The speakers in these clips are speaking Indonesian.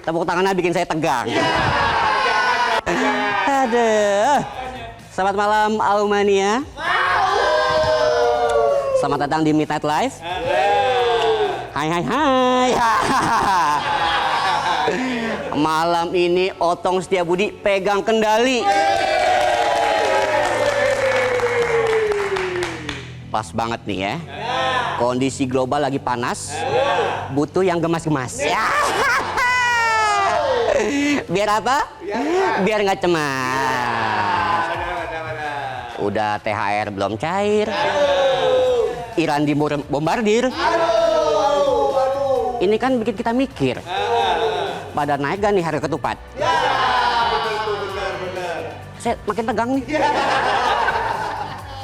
Tepuk tangannya bikin saya tegang. Aduh. Selamat malam Almania. Selamat datang di Midnight Live. Hai hai hai. Malam ini Otong Setiabudi pegang kendali. Pas banget nih ya. Kondisi global lagi panas. Butuh yang gemas-gemas. Ya. Biar apa? Biar nggak cemas. Udah THR belum cair. Iran dibombardir. Ini kan bikin kita mikir. Pada naik gak nih harga ketupat? Saya makin tegang nih.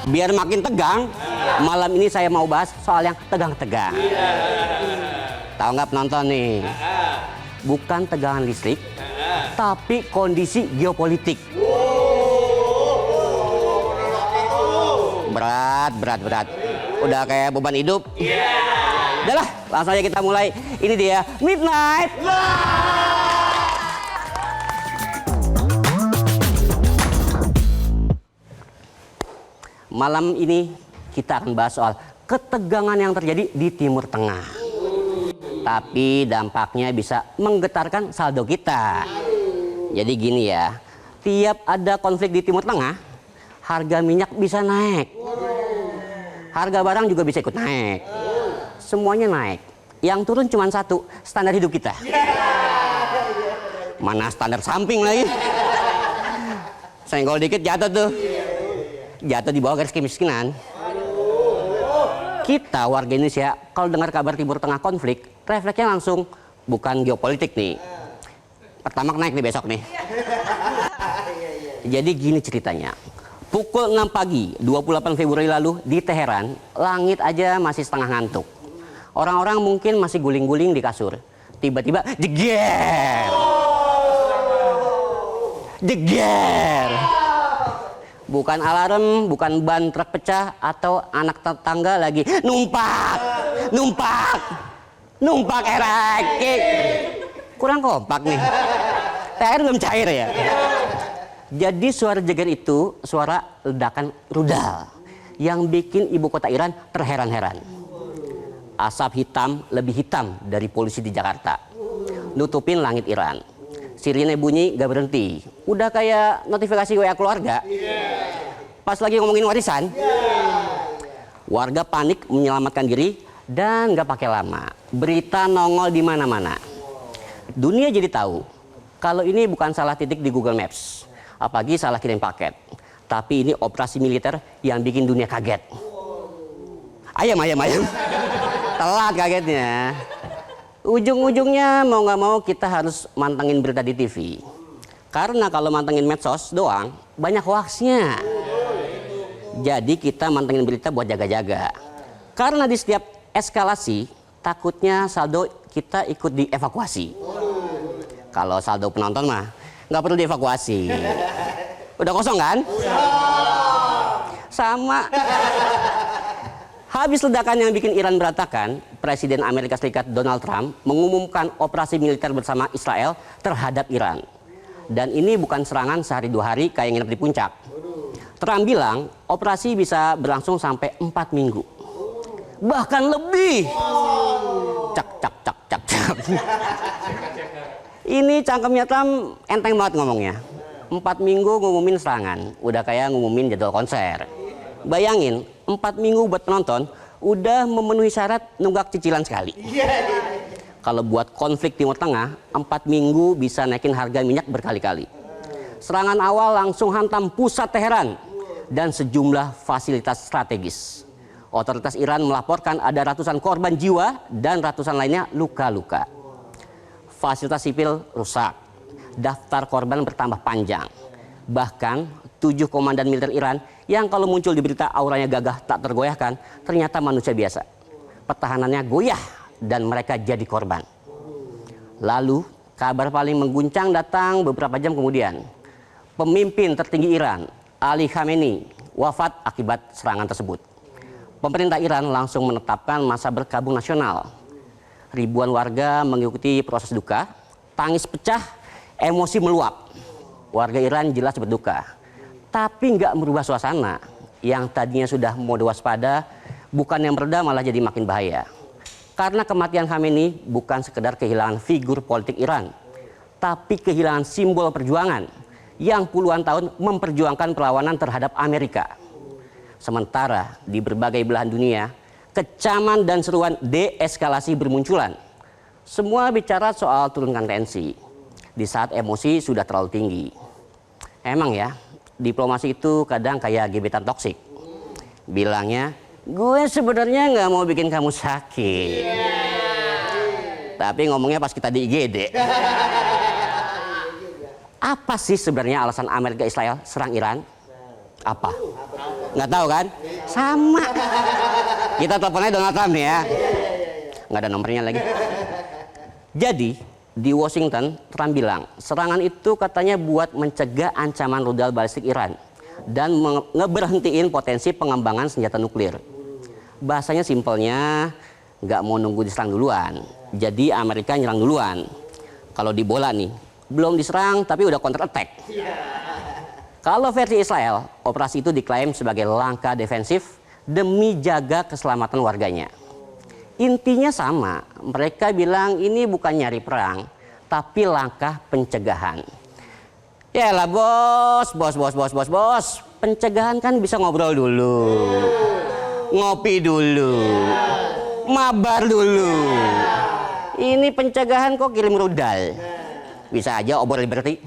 Biar makin tegang, malam ini saya mau bahas soal yang tegang-tegang. Tahu nggak penonton nih? Bukan tegangan listrik, tapi kondisi geopolitik. Berat. Udah kayak beban hidup. Udahlah, langsung aja kita mulai. Ini dia Midnight Malam ini kita akan bahas soal ketegangan yang terjadi di Timur Tengah. Tapi dampaknya bisa menggetarkan saldo kita. Jadi gini ya, tiap ada konflik di Timur Tengah, harga minyak bisa naik. Harga barang juga bisa ikut naik. Semuanya naik. Yang turun cuma satu, standar hidup kita. Mana standar samping lagi. Senggol dikit jatuh tuh. Jatuh di bawah garis kemiskinan. Kita warga Indonesia kalau dengar kabar Timur Tengah konflik, refleksnya langsung bukan geopolitik nih. Pertamax naik nih besok nih. Jadi gini ceritanya. Pukul 6 pagi 28 Februari lalu di Teheran, langit aja masih setengah ngantuk. Orang-orang mungkin masih guling-guling di kasur. Tiba-tiba jeger. Jeger. Bukan alarm, bukan ban truk pecah, atau anak tetangga lagi numpak erakik. Kurang kompak nih. THR belum cair ya. Jadi suara jeger itu suara ledakan rudal yang bikin ibu kota Iran terheran-heran. Asap hitam lebih hitam dari polusi di Jakarta. Nutupin langit Iran. Sirine bunyi gak berhenti. Udah kayak notifikasi WA keluarga. Pas lagi ngomongin warisan, warga panik menyelamatkan diri dan gak pakai lama. Berita nongol di mana-mana. Dunia jadi tahu kalau ini bukan salah titik di Google Maps, apalagi salah kirim paket. Tapi ini operasi militer yang bikin dunia kaget. Ayam. Telat kagetnya. Ujung-ujungnya mau nggak mau kita harus mantengin berita di TV. Karena kalau mantengin medsos doang, banyak hoaxnya. Jadi kita mantengin berita buat jaga-jaga. Karena di setiap eskalasi, takutnya saldo kita ikut dievakuasi. Kalau saldo penonton mah, nggak perlu dievakuasi. Udah kosong kan? Sama. Habis ledakan yang bikin Iran berantakan, Presiden Amerika Serikat Donald Trump mengumumkan operasi militer bersama Israel terhadap Iran. Dan ini bukan serangan sehari dua hari kayak nginep di puncak. Trump bilang operasi bisa berlangsung sampai 4 minggu. Bahkan lebih. Cak. Ini cangkemnya Trump enteng banget ngomongnya. 4 minggu ngumumin serangan, udah kayak ngumumin jadwal konser. Bayangin, 4 minggu buat penonton udah memenuhi syarat nunggak cicilan sekali. Kalau buat konflik Timur Tengah, 4 minggu bisa naikin harga minyak berkali-kali. Serangan awal langsung hantam pusat Teheran dan sejumlah fasilitas strategis. Otoritas Iran melaporkan ada ratusan korban jiwa dan ratusan lainnya luka-luka. Fasilitas sipil rusak, daftar korban bertambah panjang. Bahkan 7 komandan militer Iran yang kalau muncul di berita auranya gagah tak tergoyahkan, ternyata manusia biasa. Pertahanannya goyah dan mereka jadi korban. Lalu kabar paling mengguncang datang beberapa jam kemudian. Pemimpin tertinggi Iran, Ali Khamenei, wafat akibat serangan tersebut. Pemerintah Iran langsung menetapkan masa berkabung nasional. Ribuan warga mengikuti proses duka, Tangis pecah, emosi meluap. Warga Iran jelas berduka. Tapi nggak merubah suasana. Yang tadinya sudah mode waspada, bukan yang mereda malah jadi makin bahaya. Karena kematian Khamenei bukan sekedar kehilangan figur politik Iran, tapi kehilangan simbol perjuangan yang puluhan tahun memperjuangkan perlawanan terhadap Amerika. Sementara di berbagai belahan dunia, kecaman dan seruan deeskalasi bermunculan. Semua bicara soal turunkan tensi di saat emosi sudah terlalu tinggi. Emang ya, diplomasi itu kadang kayak gebetan toksik. Bilangnya, gue sebenarnya nggak mau bikin kamu sakit. Tapi ngomongnya pas kita di IGD. Apa sih sebenarnya alasan Amerika Israel serang Iran? Apa? Nggak tahu kan? Sama. Kita teleponnya Donald Trump nih ya. Nggak ada nomornya lagi. Jadi di Washington, Trump bilang serangan itu katanya buat mencegah ancaman rudal balistik Iran dan ngeberhentiin potensi pengembangan senjata nuklir. Bahasanya simpelnya nggak mau nunggu diserang duluan. Jadi Amerika nyerang duluan. Kalau di bola nih, belum diserang tapi udah counter attack. Kalau versi Israel, operasi itu diklaim sebagai langkah defensif demi jaga keselamatan warganya. Intinya sama, mereka bilang ini bukan nyari perang, tapi langkah pencegahan. Yalah bos, pencegahan kan bisa ngobrol dulu, ngopi dulu, mabar dulu. Ini pencegahan kok kirim rudal, bisa aja obor Liberty.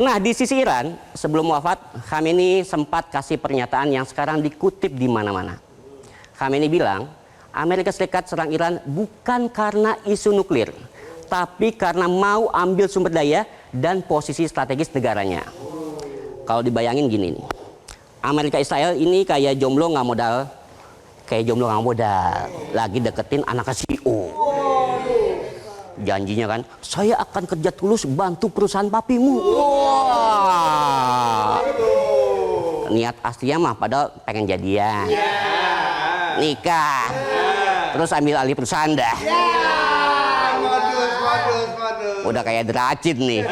Nah di sisi Iran, sebelum wafat, Khamenei sempat kasih pernyataan yang sekarang dikutip di mana-mana. Khamenei bilang, Amerika Serikat serang Iran bukan karena isu nuklir, tapi karena mau ambil sumber daya dan posisi strategis negaranya. Kalau dibayangin gini nih, Amerika Israel ini kayak jomblo nggak modal, lagi deketin anak CEO. Janjinya kan, saya akan kerja tulus bantu perusahaan papimu. Wah. Niat aslinya mah padahal pengen jadian. Nikah. Terus ambil alih perusahaan dah. Udah kayak deracit nih.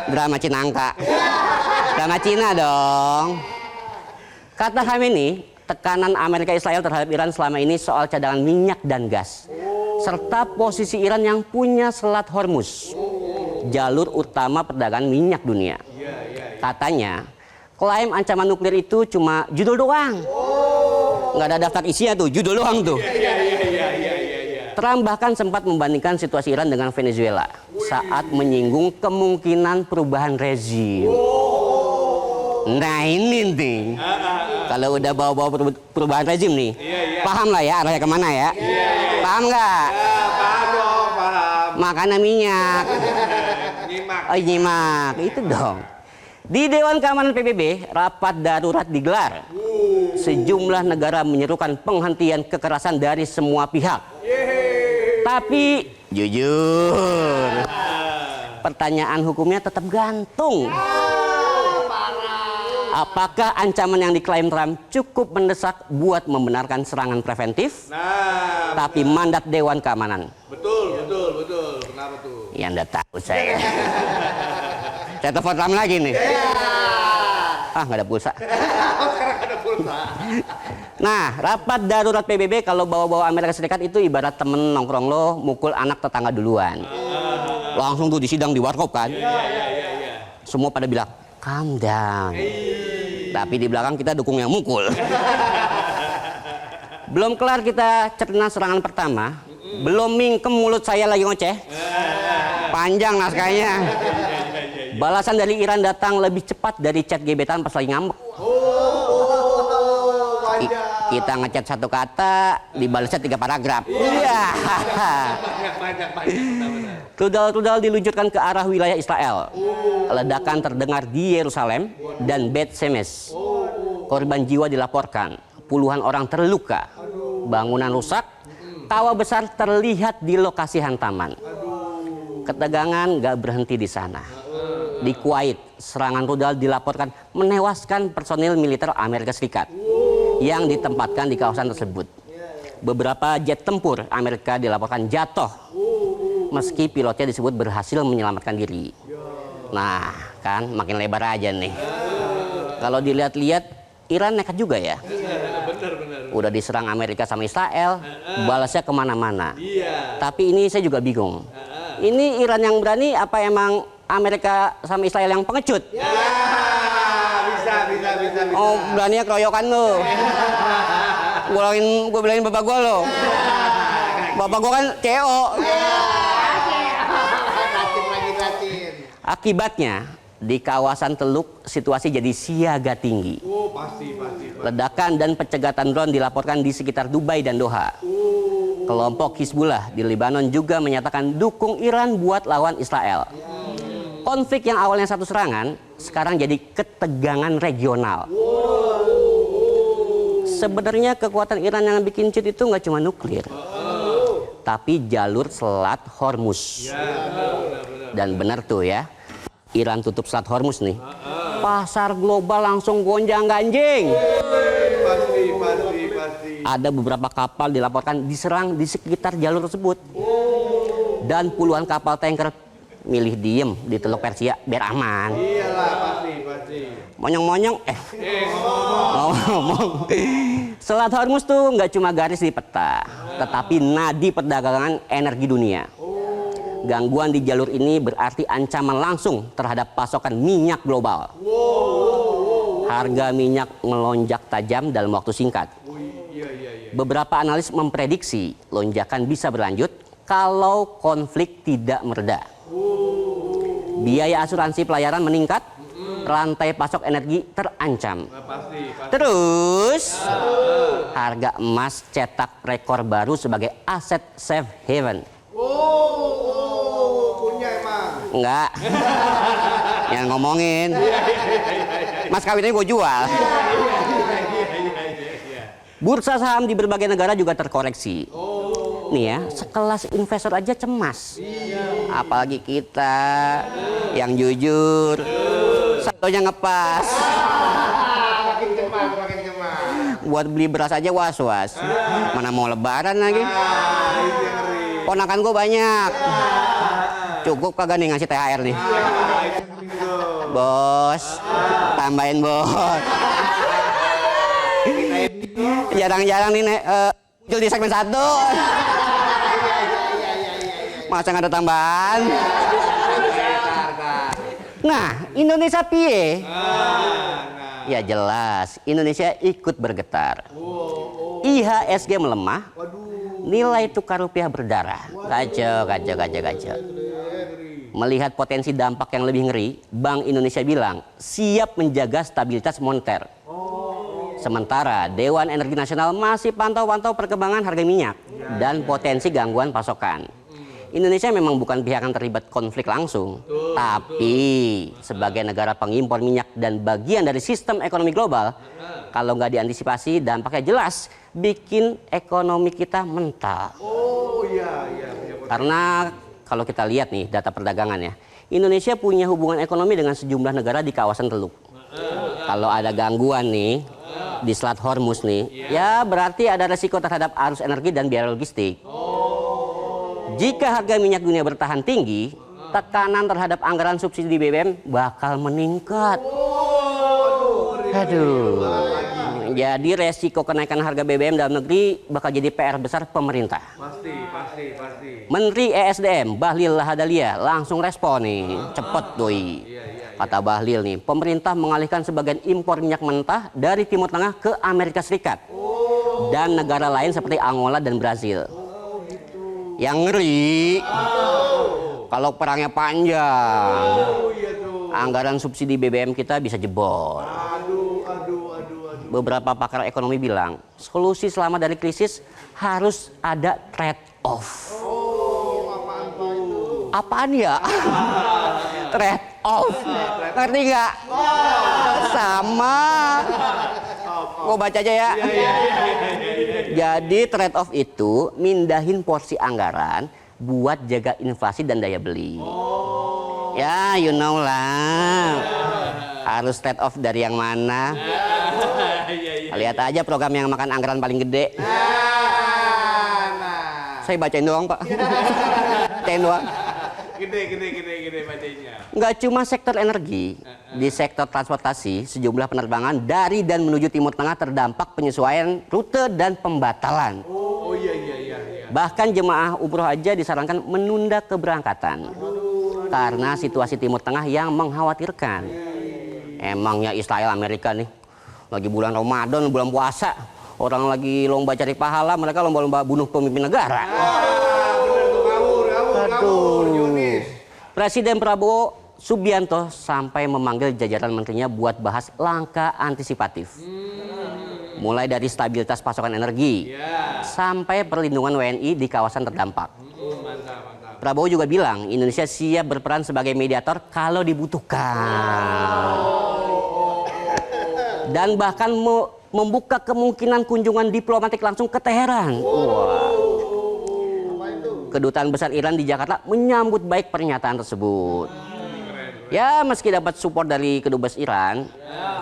Drama Cinangka. Drama Cina dong. Kata Khamenei, tekanan Amerika Israel terhadap Iran selama ini soal cadangan minyak dan gas. Serta posisi Iran yang punya Selat Hormuz, jalur utama perdagangan minyak dunia. Katanya, klaim ancaman nuklir itu cuma judul doang. Nggak ada daftar isinya tuh, judul doang tuh. Trump bahkan sempat membandingkan situasi Iran dengan Venezuela saat menyinggung kemungkinan perubahan rezim. Nah ini nih, kalau udah bawa-bawa perubahan rezim nih, paham lah ya arahnya kemana ya? Paham nggak? Paham dong, paham. Makanan minyak. Nyimak. Oh nyimak, itu dong. Di Dewan Keamanan PBB, rapat darurat digelar. Sejumlah negara menyerukan penghentian kekerasan dari semua pihak. Tapi jujur, pertanyaan hukumnya tetap gantung. Apakah ancaman yang diklaim Trump cukup mendesak buat membenarkan serangan preventif? Nah, Tapi mandat Dewan Keamanan. betul. Kenapa tuh? Ya anda tahu saya. Saya telepon Trump lagi nih. Ah nggak ada pulsa. Sekarang ada pulsa. Nah rapat darurat PBB kalau bawa-bawa Amerika Serikat itu ibarat temen nongkrong lo mukul anak tetangga duluan. Langsung tuh disidang di warkop kan. Semua pada bilang calm down. Tapi di belakang kita dukung yang mukul. Belum kelar kita cerna serangan pertama, belum mingkem mulut saya lagi ngoceh. Panjang naskahnya. Balasan dari Iran datang lebih cepat dari chat gebetan pas lagi ngambek. Kita ngechat satu kata, dibalasnya 3 paragraf. Iya. Rudal-rudal diluncurkan ke arah wilayah Israel. Ledakan terdengar di Yerusalem dan Beit Shemesh. Korban jiwa dilaporkan, puluhan orang terluka, bangunan rusak, kawah besar terlihat di lokasi hantaman. Ketegangan gak berhenti di sana. Di Kuwait, serangan rudal dilaporkan menewaskan personil militer Amerika Serikat yang ditempatkan di kawasan tersebut. Beberapa jet tempur Amerika dilaporkan jatuh. meski pilotnya disebut berhasil menyelamatkan diri. Nah, kan makin lebar aja nih. Kalau dilihat-lihat, Iran nekat juga ya. Bener. Udah diserang Amerika sama Israel, balasnya kemana-mana. Iya. Tapi ini saya juga bingung. Ini Iran yang berani apa emang Amerika sama Israel yang pengecut? Ya, bisa. Oh, berani keroyokan lo. Gue bilangin bapak gue lo. Bapak gue kan CEO. Latin. Akibatnya, di kawasan Teluk situasi jadi siaga tinggi. Oh, pasti. Ledakan dan pencegatan drone dilaporkan di sekitar Dubai dan Doha. Kelompok Hizbullah di Lebanon juga menyatakan dukung Iran buat lawan Israel. Konflik yang awalnya satu serangan, sekarang jadi ketegangan regional. Sebenarnya kekuatan Iran yang bikin cut itu nggak cuma nuklir, tapi jalur Selat Hormuz. Dan benar tuh ya, Iran tutup Selat Hormuz nih, pasar global langsung gonjang-ganjing. Pasti. Ada beberapa kapal dilaporkan diserang di sekitar jalur tersebut. Dan puluhan kapal tanker milih diem di Teluk Persia biar aman. Iyalah, pasti. Monyong-monyong, ngomong. Selat Hormuz tuh nggak cuma garis di peta, tetapi nadi perdagangan energi dunia. Gangguan di jalur ini berarti ancaman langsung terhadap pasokan minyak global. Harga minyak melonjak tajam dalam waktu singkat. Beberapa analis memprediksi lonjakan bisa berlanjut kalau konflik tidak mereda. Biaya asuransi pelayaran meningkat, rantai pasok energi terancam. Terus, harga emas cetak rekor baru sebagai aset safe haven. Punya emang. Enggak. Yang ngomongin. Mas kawinnya gue jual. Bursa saham di berbagai negara juga terkoreksi. Nih ya, sekelas investor aja cemas. Apalagi kita yang jujur, satunya ngepas. Makin cemas. Buat beli beras aja was-was. Mana mau lebaran lagi? Ponakan gue banyak. Cukup kagak nih ngasih THR nih? Bos, tambahin bos. Jarang-jarang nih muncul di segmen 1. Masa nggak ada tambahan? Nah, Indonesia piye? Ya jelas, Indonesia ikut bergetar. IHSG melemah, nilai tukar rupiah berdarah. Kacau. Melihat potensi dampak yang lebih ngeri, Bank Indonesia bilang siap menjaga stabilitas moneter. Sementara Dewan Energi Nasional masih pantau-pantau perkembangan harga minyak dan potensi gangguan pasokan. Indonesia memang bukan pihak yang terlibat konflik langsung, tapi sebagai negara pengimpor minyak dan bagian dari sistem ekonomi global, kalau nggak diantisipasi dampaknya jelas bikin ekonomi kita mental. Karena kalau kita lihat nih data perdagangan ya, Indonesia punya hubungan ekonomi dengan sejumlah negara di kawasan Teluk. Kalau ada gangguan nih di Selat Hormuz nih, ya berarti ada resiko terhadap arus energi dan biaya logistik. Jika harga minyak dunia bertahan tinggi, tekanan terhadap anggaran subsidi BBM bakal meningkat. Aduh. Jadi resiko kenaikan harga BBM dalam negeri bakal jadi PR besar pemerintah. Pasti. Menteri ESDM Bahlil Lahadalia langsung respon nih, cepet doi. Kata Bahlil nih, pemerintah mengalihkan sebagian impor minyak mentah dari Timur Tengah ke Amerika Serikat dan negara lain seperti Angola dan Brazil. Yang ngeri, kalau perangnya panjang, anggaran subsidi BBM kita bisa jebol. Beberapa pakar ekonomi bilang, solusi selamat dari krisis harus ada trade off. Apaan ya? Trade off. Ngerti nggak? Sama. Gue baca aja ya. Jadi trade off itu mindahin porsi anggaran buat jaga inflasi dan daya beli. Ya, you know lah. Harus trade off dari yang mana? Lihat aja program yang makan anggaran paling gede. Saya bacain doang, Pak. Bacain doang. Gede bacanya. Nggak cuma sektor energi, di sektor transportasi, sejumlah penerbangan dari dan menuju Timur Tengah terdampak penyesuaian rute dan pembatalan. Oh iya. Bahkan jemaah umroh aja disarankan menunda keberangkatan karena situasi Timur Tengah yang mengkhawatirkan. Emangnya Israel Amerika nih, lagi bulan Ramadan, bulan puasa, orang lagi lomba cari pahala, mereka lomba-lomba bunuh pemimpin negara. Bener tuh, ngawur, Yunis. Presiden Prabowo Subianto sampai memanggil jajaran menterinya buat bahas langkah antisipatif. Mulai dari stabilitas pasokan energi sampai perlindungan WNI di kawasan terdampak. Mantap. Prabowo juga bilang Indonesia siap berperan sebagai mediator kalau dibutuhkan. Dan bahkan membuka kemungkinan kunjungan diplomatik langsung ke Teheran. Wah. Kedutaan besar Iran di Jakarta menyambut baik pernyataan tersebut. Ya, meski dapat support dari kedubes Iran,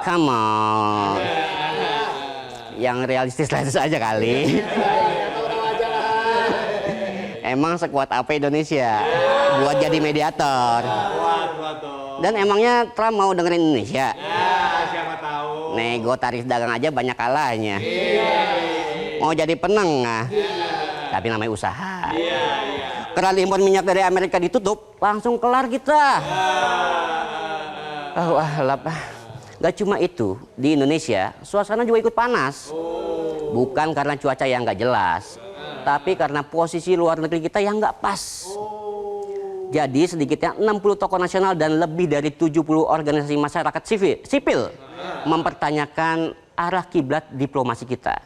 come on. Yang realistis aja kali. Emang sekuat apa Indonesia buat jadi mediator? Dan emangnya Trump mau dengerin Indonesia? Siapa tahu. Nego tarif dagang aja banyak kalahnya. Mau jadi penengah, tapi namanya usaha. Keran impor minyak dari Amerika ditutup, langsung kelar kita. Gak cuma itu, di Indonesia suasana juga ikut panas. Bukan karena cuaca yang gak jelas, tapi karena posisi luar negeri kita yang gak pas. Jadi sedikitnya 60 tokoh nasional dan lebih dari 70 organisasi masyarakat sipil mempertanyakan arah kiblat diplomasi kita.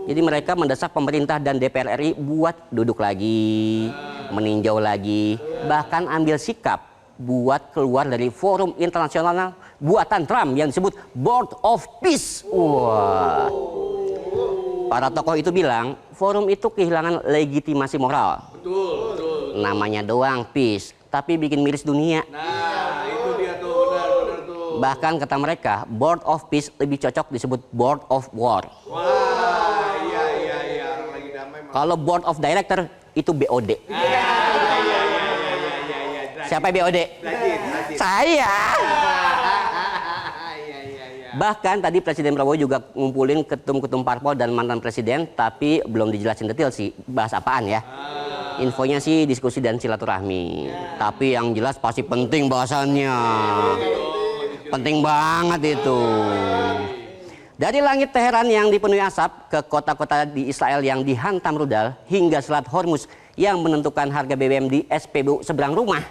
Jadi mereka mendesak pemerintah dan DPR RI buat duduk lagi, meninjau lagi, bahkan ambil sikap buat keluar dari forum internasional buatan Trump yang disebut Board of Peace. Wah. Para tokoh itu bilang forum itu kehilangan legitimasi moral. Betul. Namanya doang peace, tapi bikin miris dunia. Nah, itu dia tuh, benar tuh. Bahkan kata mereka, Board of Peace lebih cocok disebut Board of War. Wah, iya, orang lagi damai. Kalau Board of Director itu BOD. Siapa BOD? Rajin. Saya. Bahkan tadi Presiden Prabowo juga ngumpulin ketum-ketum parpol dan mantan presiden, tapi belum dijelasin detail sih bahas apaan ya. Infonya sih diskusi dan silaturahmi. Tapi yang jelas pasti penting bahasannya. Penting banget itu. Dari langit Teheran yang dipenuhi asap ke kota-kota di Israel yang dihantam rudal hingga Selat Hormuz yang menentukan harga BBM di SPBU seberang rumah.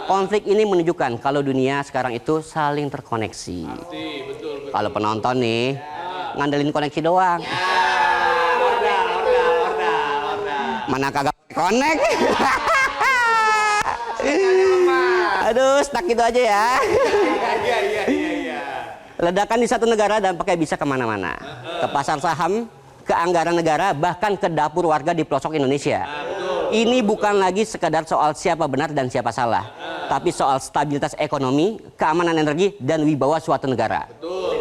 Konflik ini menunjukkan kalau dunia sekarang itu saling terkoneksi. Betul. Kalau penonton nih ngandelin koneksi doang. Mana kagak konek. Aduh, stuck gitu aja ya. Iya. Ledakan di satu negara dampaknya bisa kemana-mana. Ke pasar saham, ke anggaran negara, bahkan ke dapur warga di pelosok Indonesia. Ini bukan lagi sekadar soal siapa benar dan siapa salah, tapi soal stabilitas ekonomi, keamanan energi, dan wibawa suatu negara.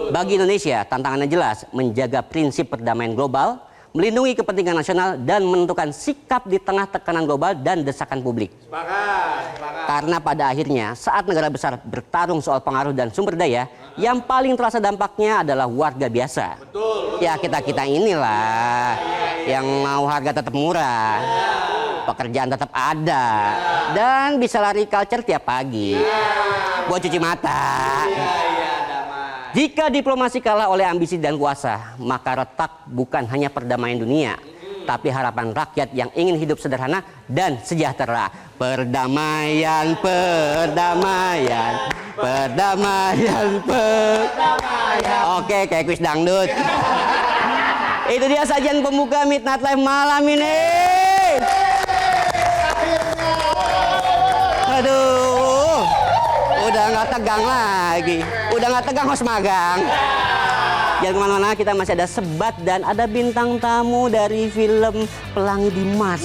Bagi Indonesia, tantangannya jelas, menjaga prinsip perdamaian global, melindungi kepentingan nasional, dan menentukan sikap di tengah tekanan global dan desakan publik. Sepakat. Karena pada akhirnya, saat negara besar bertarung soal pengaruh dan sumber daya, yang paling terasa dampaknya adalah warga biasa. Ya kita-kita inilah yang mau harga tetap murah. Pekerjaan tetap ada dan bisa lari culture tiap pagi buat cuci mata. Jika diplomasi kalah oleh ambisi dan kuasa, maka retak bukan hanya perdamaian dunia, tapi harapan rakyat yang ingin hidup sederhana dan sejahtera. Perdamaian. Oke, kayak kuis dangdut. Itu dia sajian pembuka Midnight Live malam ini. Aduh, udah nggak tegang lagi. Udah nggak tegang host magang. Jangan kemana-mana, kita masih ada sebat dan ada bintang tamu dari film Pelangi Dimas.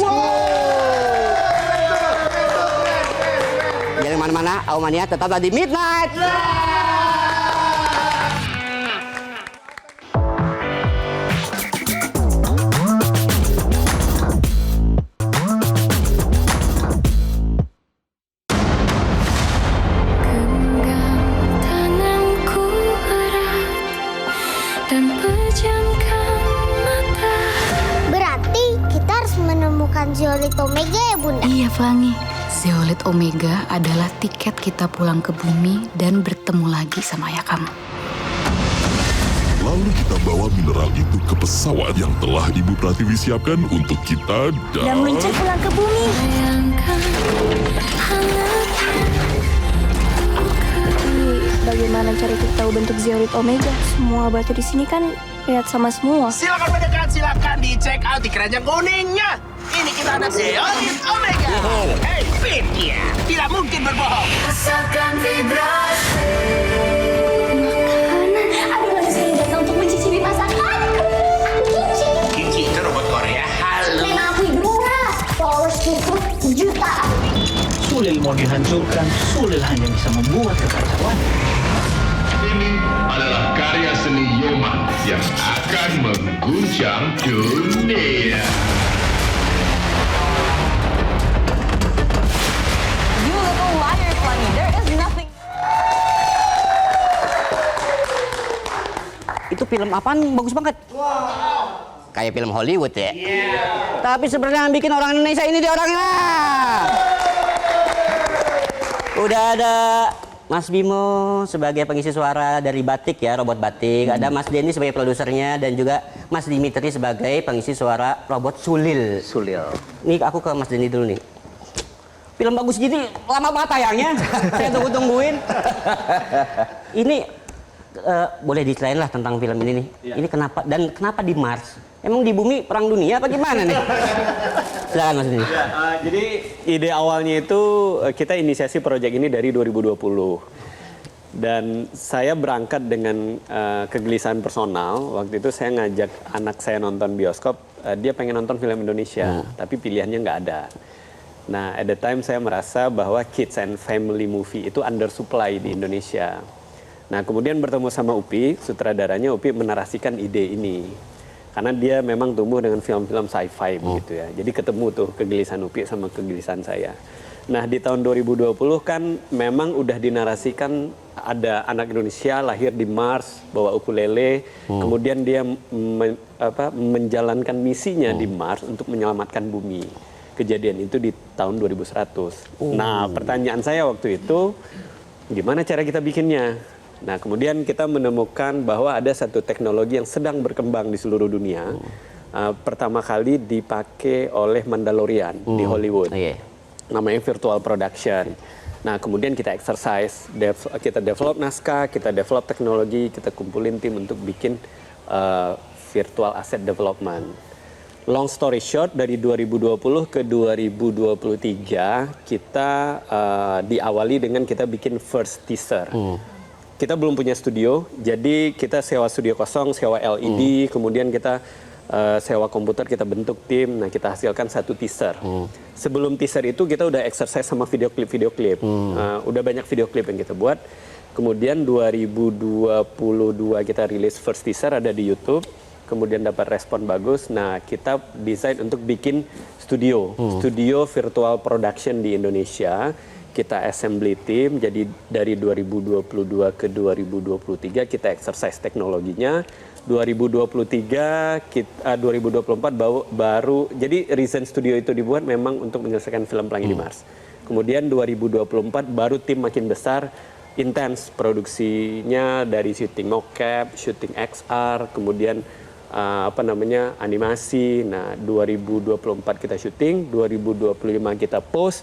Jangan kemana-mana, Aumania tetaplah di Midnight. Omega ya bunda? Iya Pelangi, zeolit Omega adalah tiket kita pulang ke bumi dan bertemu lagi sama ayah kamu. Lalu kita bawa mineral itu ke pesawat yang telah Ibu Pratiwi siapkan untuk kita Dan meluncur pulang ke bumi. Bagaimana cara kita tahu bentuk zeolit Omega? Semua batu di sini kan lihat sama semua. Silakan mendekat, silakan dicek out di keranjang kuningnya. Ini kita ada zeolit Omega. Hey, Fit, ya, tidak mungkin berbohong. Makanan. Aduh, saya datang untuk mencicipi masakan. Aku Kici. Kici itu robot Korea. Halo. Memang aku Idura. Followersku jutaan. Sulil mau dihancurkan, Sulil hanya bisa membuat kekacauan. Ini adalah karya seni Yoman yang akan mengguncang dunia. You little liar, Pelangi. There is nothing. Itu film apaan bagus banget. Kayak film Hollywood ya. Tapi sebenarnya yang bikin orang Indonesia ini dia orangnya. Udah ada Mas Bimo sebagai pengisi suara dari Batik ya, robot Batik. Ada Mas Denny sebagai produsernya dan juga Mas Dimitri sebagai pengisi suara robot Sulil. Nih aku ke Mas Denny dulu nih. Film bagus gini lama banget tayangnya. Saya tungguin. Ini boleh diceritain lah tentang film ini nih. Ini kenapa di Mars? Emang di bumi perang dunia apa gimana nih? Silakan Mas Denny. Jadi ide awalnya itu kita inisiasi proyek ini dari 2020. Dan saya berangkat dengan kegelisahan personal. Waktu itu saya ngajak anak saya nonton bioskop. Dia pengen nonton film Indonesia, tapi pilihannya nggak ada. Nah, at the time saya merasa bahwa kids and family movie itu undersupply di Indonesia. Nah, kemudian bertemu sama Upi, sutradaranya. Upi menarasikan ide ini. Karena dia memang tumbuh dengan film-film sci-fi begitu ya. Jadi ketemu tuh kegelisahan Upi sama kegelisahan saya. Nah, di tahun 2020 kan memang udah dinarasikan ada anak Indonesia lahir di Mars, bawa ukulele, kemudian dia menjalankan misinya di Mars untuk menyelamatkan bumi. Kejadian itu di tahun 2100. Nah, pertanyaan saya waktu itu, gimana cara kita bikinnya? Nah, kemudian kita menemukan bahwa ada satu teknologi yang sedang berkembang di seluruh dunia. Pertama kali dipakai oleh Mandalorian di Hollywood. Namanya virtual production. Nah, kemudian kita exercise, kita develop naskah, kita develop teknologi, kita kumpulin tim untuk bikin virtual asset development. Long story short, dari 2020 ke 2023, kita diawali dengan kita bikin first teaser. Kita belum punya studio, jadi kita sewa studio kosong, sewa LED, kemudian kita sewa komputer, kita bentuk tim, nah kita hasilkan satu teaser. Sebelum teaser itu kita udah exercise sama video klip. Udah banyak video klip yang kita buat. Kemudian 2022 kita rilis first teaser, ada di YouTube. Kemudian dapat respon bagus. Nah, kita desain untuk bikin studio virtual production di Indonesia. Kita assembly tim, jadi dari 2022 ke 2023 kita exercise teknologinya. 2023, 2024 baru, jadi Reason Studio itu dibuat memang untuk menyelesaikan film Pelangi di Mars. Kemudian 2024 baru tim makin besar, intens produksinya dari syuting mocap, syuting XR, kemudian animasi. Nah, 2024 kita syuting, 2025 kita post,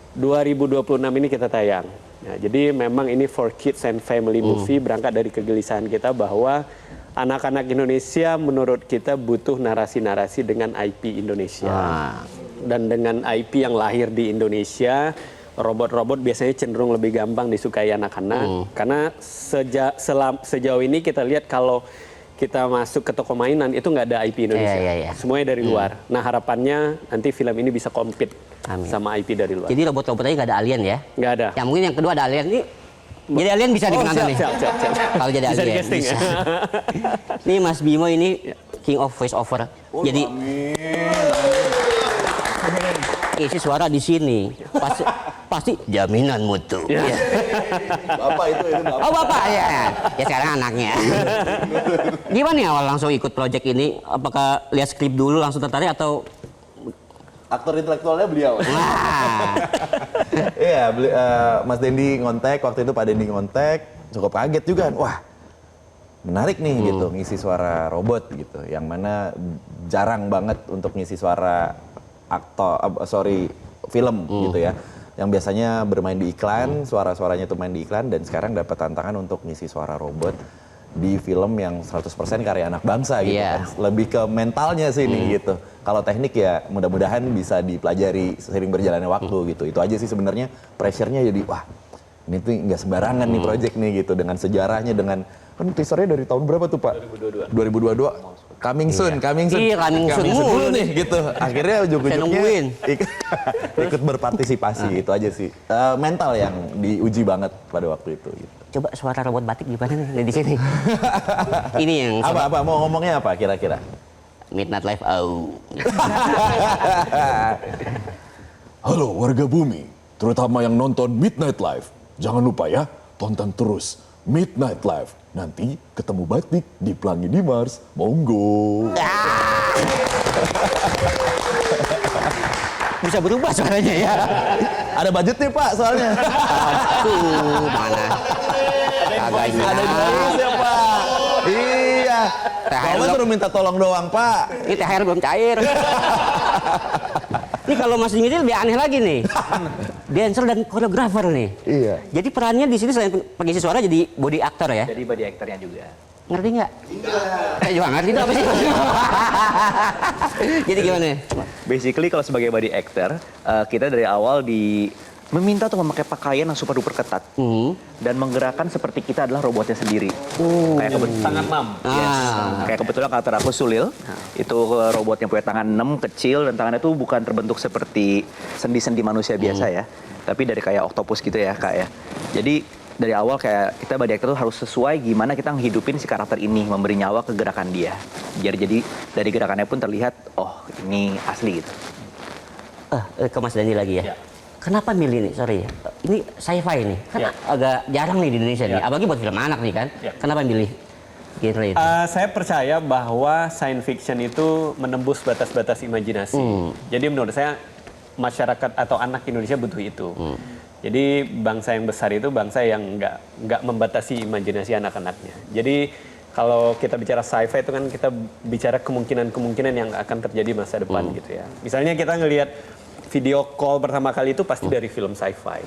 2026 ini kita tayang. Nah, jadi memang ini for kids and family movie, berangkat dari kegelisahan kita bahwa anak-anak Indonesia menurut kita butuh narasi-narasi dengan IP Indonesia. Dan dengan IP yang lahir di Indonesia, robot-robot biasanya cenderung lebih gampang disukai anak-anak. Karena sejauh ini kita lihat kalau kita masuk ke toko mainan itu nggak ada IP Indonesia, semuanya dari luar. Nah, harapannya nanti film ini bisa compete sama IP dari luar. Jadi robot-robot tadi nggak ada alien ya? Nggak ada. Ya mungkin yang kedua ada alien nih. Jadi alien bisa dikenal nih. Siap. Kalau jadi Bisa alien di-casting, bisa. ya? Nih Mas Bimo ini king of voice over. Jadi isi suara di sini pasti jaminan mutu. Ya. Bapak itu Bapak. Oh bapak ya. Ya sekarang anaknya. Gimana nih awal langsung ikut project ini? Apakah lihat skrip dulu langsung tertarik atau Aktor intelektualnya beliau. Wah. Iya, Mas Dendi ngontek, waktu itu Pak Dendi ngontek, cukup kaget juga. Wah, menarik nih gitu, ngisi suara robot gitu. Yang mana jarang banget untuk ngisi suara film gitu ya. Yang biasanya bermain di iklan, suara-suaranya tuh main di iklan, dan sekarang dapat tantangan untuk ngisi suara robot di film yang 100% karya anak bangsa gitu kan. Lebih ke mentalnya sih ini gitu. Kalau teknik ya mudah-mudahan bisa dipelajari seiring berjalannya waktu gitu. Itu aja sih sebenarnya pressure-nya jadi wah ini tuh nggak sembarangan nih project nih gitu. Dengan sejarahnya, dengan kan teasernya dari tahun berapa tuh Pak? 2022. Coming soon. Iya, coming soon dulu nih gitu. Akhirnya ujung-ujungnya ikut berpartisipasi itu aja sih. Mental yang diuji banget pada waktu itu gitu. Coba suara robot batik gimana nih di sini? Ini yang apa mau ngomongnya apa kira-kira? Midnight Live. Oh. Halo warga bumi, terutama yang nonton Midnight Live. Jangan lupa ya, tonton terus Midnight Live. Nanti ketemu batik di Pelangi di Mars. Monggo. Bisa berubah suaranya ya. Ada budget nih Pak soalnya. Aduh, mana? Agak Ada ya Pak. Iya. Kalau suruh minta tolong doang Pak. Ini THR belum cair. Ini kalau Mas Dingin lebih aneh lagi nih. Dancer dan koreografer nih. Iya. Jadi perannya di sini selain pengisi suara jadi body actor ya? Jadi body actornya juga. Ngerti nggak? Saya juga ngerti itu apa sih? Jadi gimana? Basically kalau sebagai body actor, kita dari awal meminta untuk memakai pakaian yang super duper ketat dan menggerakkan seperti kita adalah robotnya sendiri. Kayak kebetulan Tangan 6. Yes. Kayak kebetulan karakter aku Sulil, itu robot yang punya tangan 6 kecil dan tangannya tuh bukan terbentuk seperti sendi-sendi manusia biasa ya, tapi dari kayak oktopus gitu ya Kak ya. Jadi dari awal kayak kita body actor tuh harus sesuai gimana kita menghidupin si karakter ini, memberi nyawa ke gerakan dia. Jadi dari gerakannya pun terlihat, oh ini asli gitu. Ke Mas Dani lagi ya. Kenapa milih nih, sorry ya, ini sci-fi nih, kan agak jarang nih di Indonesia nih, apalagi buat film anak nih kan, kenapa milih genre itu? Saya percaya bahwa science fiction itu menembus batas-batas imajinasi. Jadi menurut saya masyarakat atau anak Indonesia butuh itu. Jadi bangsa yang besar itu bangsa yang nggak membatasi imajinasi anak-anaknya. Jadi kalau kita bicara sci-fi itu kan kita bicara kemungkinan-kemungkinan yang akan terjadi masa depan gitu ya. Misalnya kita ngelihat video call pertama kali itu pasti dari film sci-fi.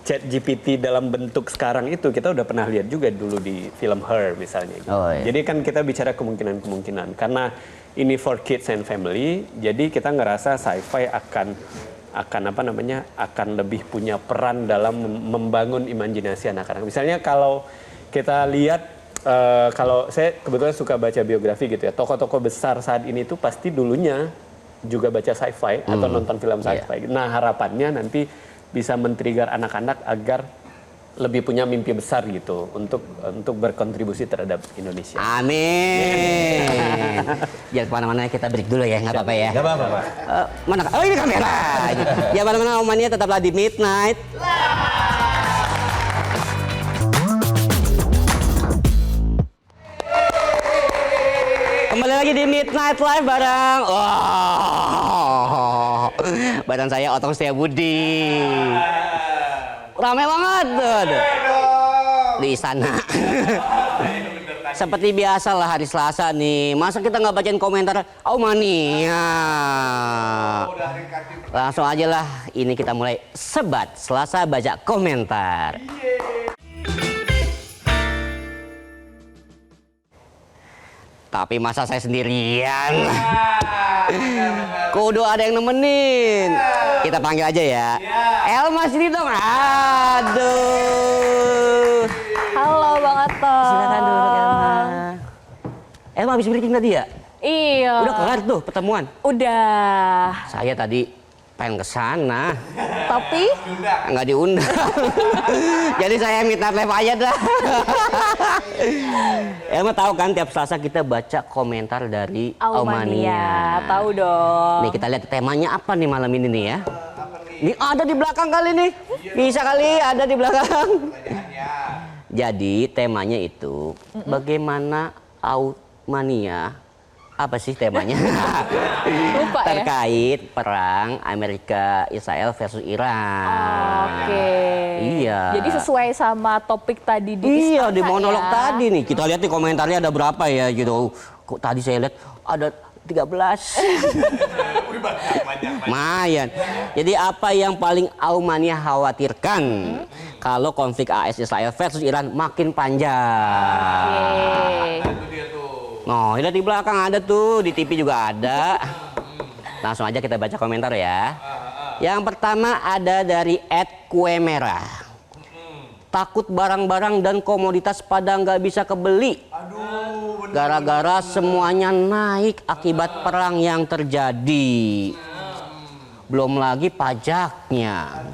ChatGPT dalam bentuk sekarang itu kita udah pernah lihat juga dulu di film Her misalnya. Gitu. Jadi kan kita bicara kemungkinan-kemungkinan. Karena ini for kids and family, jadi kita ngerasa sci-fi akan lebih punya peran dalam membangun imajinasi anak-anak. Misalnya kalau kita lihat, kalau saya kebetulan suka baca biografi gitu ya, tokoh-tokoh besar saat ini tuh pasti dulunya juga baca sci-fi atau nonton film sci-fi. Nah harapannya nanti bisa men-trigger anak-anak agar lebih punya mimpi besar gitu untuk berkontribusi terhadap Indonesia. Amin. Jangan kemana-mana, kita break dulu ya, nggak apa-apa ya. Nggak apa-apa Pak. Mana? Oh ini kamera. Ya mana-mana omannya tetaplah di Midnight. Kembali lagi di Midnight Live bareng bareng saya Otong Setiabudi. Rame banget tuh di sana. Seperti biasa lah hari Selasa nih. Masa kita nggak bacain komentar Aumania? Langsung aja lah. Ini kita mulai Sebat Selasa baca komentar. Tapi masa saya sendirian? Kudu ada yang nemenin. Kita panggil aja ya. Elma sini dong. Aduh. Halo Bang Ato. Silakan dulu Elma. Elma habis briefing tadi ya? Iya. Udah kelar tuh pertemuan? Udah. Saya tadi pengen ke sana. Tapi nggak diundang. Jadi saya minta live aja dah. Elma tahu kan tiap Selasa kita baca komentar dari Aumania. Tahu dong. Nih kita lihat temanya apa nih malam ini nih ya. Ini ada di belakang kali nih. Bisa kali ada di belakang. Jadi temanya itu bagaimana Aumania Apa sih temanya? Lupa ya? Terkait perang Amerika Israel versus Iran. Oke. Iya. Jadi sesuai sama topik tadi di Iya, di istana monolog ya. tadi nih. Kita lihat nih komentarnya ada berapa ya gitu. Kok tadi saya lihat ada 13. Lumayan. Jadi apa yang paling Aumania khawatirkan kalau konflik AS Israel versus Iran makin panjang? Nah, lihat di belakang ada tuh, di TV juga ada. Langsung aja kita baca komentar ya. Yang pertama ada dari @kue merah. Takut barang-barang dan komoditas pada nggak bisa kebeli. Gara-gara semuanya naik akibat perang yang terjadi. Belum lagi pajaknya.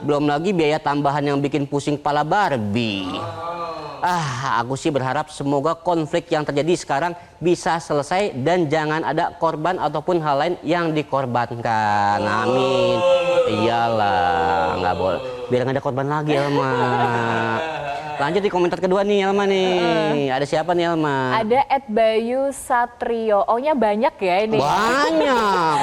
Belum lagi biaya tambahan yang bikin pusing kepala Barbie. Aku sih berharap semoga konflik yang terjadi sekarang bisa selesai dan jangan ada korban ataupun hal lain yang dikorbankan. Amin. Iyalah, nggak boleh. Biar nggak ada korban lagi, Elma. Lanjut di komentar kedua nih, Elma nih. Ada siapa nih, Elma? Ada @Bayu Satrio. Oh-nya banyak ya ini. Banyak.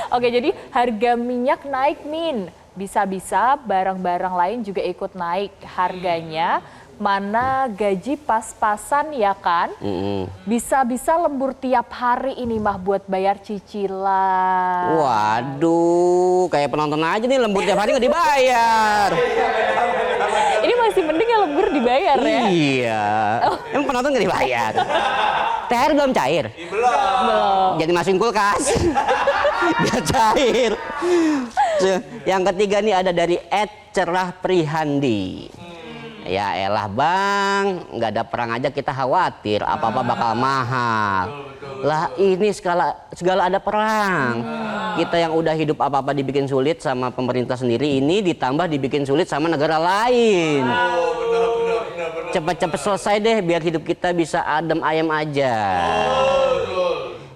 Oke, jadi harga minyak naik, Min. Bisa-bisa barang-barang lain juga ikut naik harganya. Mana gaji pas-pasan ya kan? Bisa-bisa lembur tiap hari ini mah buat bayar cicilan. Waduh, kayak penonton aja nih, lembur tiap hari nggak dibayar. Ini masih mending ya lembur dibayar ya? Iya. Emang penonton nggak dibayar? THR belum cair? Belum. Jadi masukin kulkas. Biar cair. Yang ketiga nih ada dari @cerahprihandi. Ya elah bang, nggak ada perang aja kita khawatir apa-apa bakal mahal. Lah ini segala ada perang. Kita yang udah hidup apa-apa dibikin sulit sama pemerintah sendiri, ini ditambah dibikin sulit sama negara lain. Cepet-cepet selesai deh biar hidup kita bisa adem ayem aja.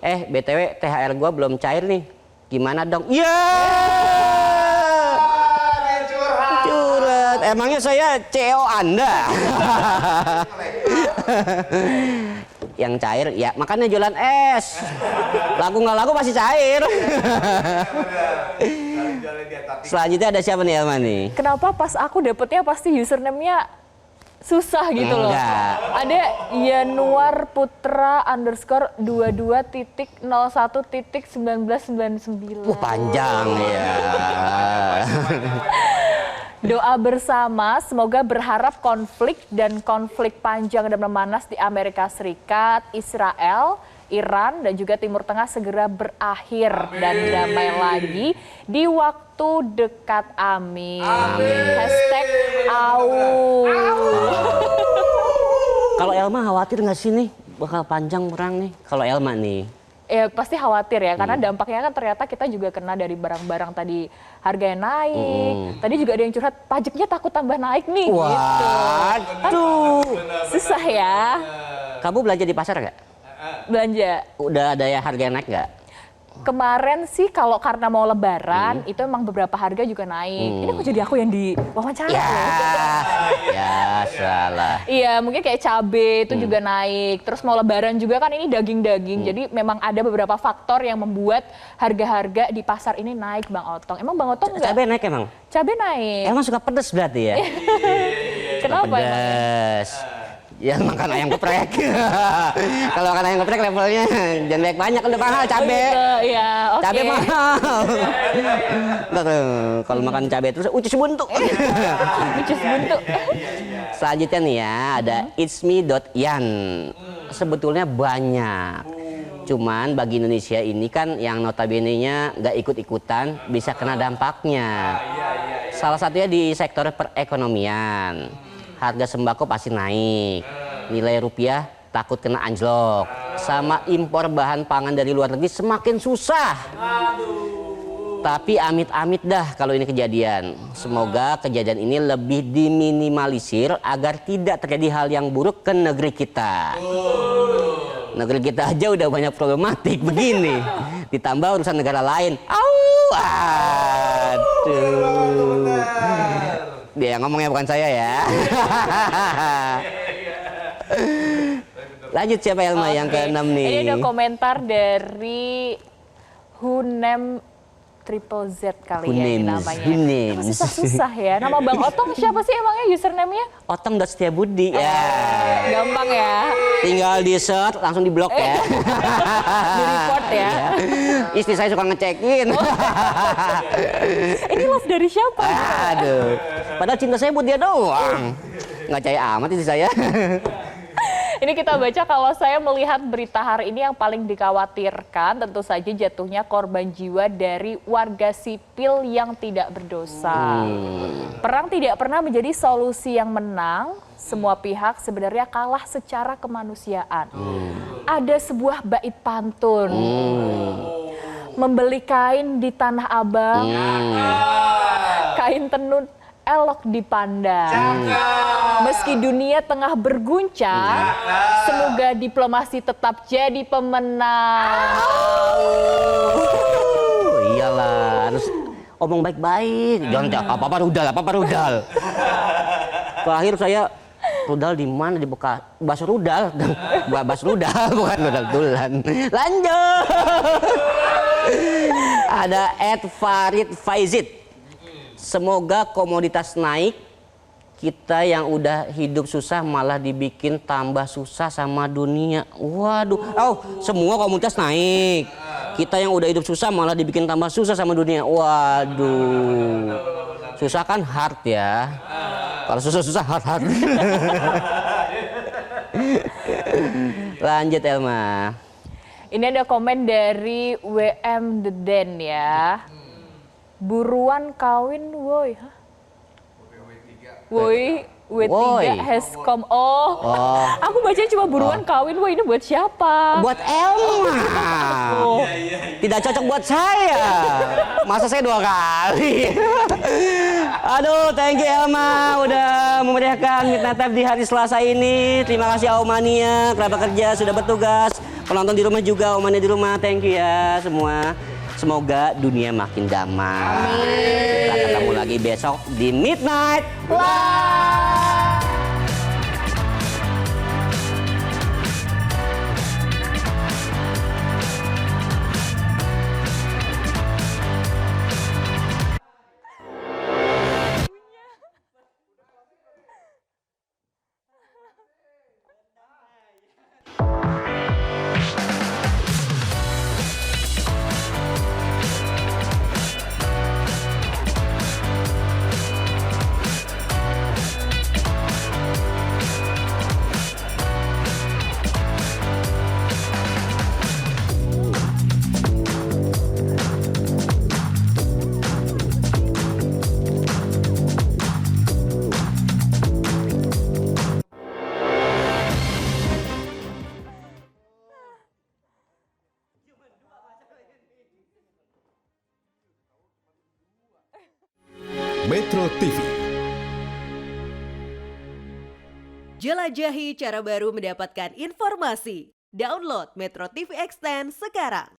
BTW THR gua belum cair nih. Gimana dong? Curhat. Emangnya saya CEO Anda? Yang cair ya makanya jualan es. Laku nggak laku pasti cair. Selanjutnya ada siapa nih, Elma nih? Kenapa pas aku dapetnya pasti username-nya susah gitu loh. Enggak. Ada Yanuar Putra _22.01.1999. Wah panjang ya. Doa bersama, semoga berharap konflik panjang dan memanas di Amerika Serikat, Israel, Iran, dan juga Timur Tengah segera berakhir dan damai lagi di waktu dekat. Amin. #AU. Kalau Elma khawatir nggak sih nih bakal panjang perang nih? Kalau Elma nih? Ya pasti khawatir ya, karena dampaknya kan ternyata kita juga kena dari barang-barang tadi harganya naik. Tadi juga ada yang curhat, pajaknya takut tambah naik nih. Waduh. Gitu. Susah ya. Kamu belanja di pasar nggak? Belanja. Udah ada ya harga naik nggak? Kemarin sih kalau karena mau lebaran itu emang beberapa harga juga naik. Ini kok jadi aku yang diwawancara Ya salah. Iya mungkin kayak cabai itu juga naik. Terus mau lebaran juga kan ini daging-daging. Jadi memang ada beberapa faktor yang membuat harga-harga di pasar ini naik, Bang Otong. Emang Bang Otong nggak? Cabai naik emang? Cabai naik. Emang suka pedes berarti ya? Kenapa emang? Pedes. Ya makan ayam geprek. Kalau makan ayam geprek levelnya jangan banyak udah mahal cabai. Iya, oke. Cabai mahal. Kalau makan cabai terus ucus buntu. Ucus buntu. Selanjutnya nih ya ada itsme.yan. Sebetulnya banyak. Cuman bagi Indonesia ini kan yang notabene-nya nggak ikut-ikutan bisa kena dampaknya. Salah satunya di sektor perekonomian. Harga sembako pasti naik, nilai rupiah takut kena anjlok, sama impor bahan pangan dari luar negeri semakin susah. Tapi amit-amit dah kalau ini kejadian. Semoga kejadian ini lebih diminimalisir agar tidak terjadi hal yang buruk ke negeri kita. Negeri kita aja udah banyak problematik begini, ditambah urusan negara lain. Aduh. Dia ngomongnya bukan saya ya. Lanjut siapa Elma yang ke-6 nih? Ini ada komentar dari Hunem Triple Z kali ya ini namanya. Hunems. Susah-susah ya. Nama Bang Otong siapa sih emangnya username-nya? Otong.Setiabudi ya. Gampang ya. Tinggal di search langsung di blok ya. Di report ya. Istri saya suka ngecekin. Ini love dari siapa? Aduh. Padahal cinta saya buat dia doang. Nggak percaya amat istri saya. Ini kita baca, kalau saya melihat berita hari ini yang paling dikhawatirkan tentu saja jatuhnya korban jiwa dari warga sipil yang tidak berdosa. Perang tidak pernah menjadi solusi yang menang, semua pihak sebenarnya kalah secara kemanusiaan. Ada sebuah bait pantun. Membeli kain di Tanah Abang, kain tenun elok dipandang. Meski dunia tengah berguncang, semoga diplomasi tetap jadi pemenang. Iyalah, harus omong baik-baik. Jangan apa-apa rudal. Terakhir saya rudal di mana, di bekas bakso rudal. Bakso rudal bukan rudal tulan. Lanjut. Ada Farid Faizid. Semoga komoditas naik, kita yang udah hidup susah malah dibikin tambah susah sama dunia. Waduh, semua komoditas naik. Kita yang udah hidup susah malah dibikin tambah susah sama dunia. Waduh, susah kan hard ya. Kalau susah hard. Lanjut Elma. Ini ada komen dari WM Deden ya. Buruan kawin woi. Woi, W3 has come. Oh. Aku bacanya cuma buruan kawin woi, ini buat siapa? Buat Elma. Tidak cocok buat saya. Masa saya 2 kali. Aduh, thank you Elma udah memeriahkan Midnight Live di hari Selasa ini. Terima kasih Aumania, kerabat kerja sudah bertugas. Penonton di rumah juga, Aumania di rumah, thank you ya semua. Semoga dunia makin damai. Kita ketemu lagi besok di Midnight Live. Metro TV. Jelajahi cara baru mendapatkan informasi. Download Metro TV Extend sekarang.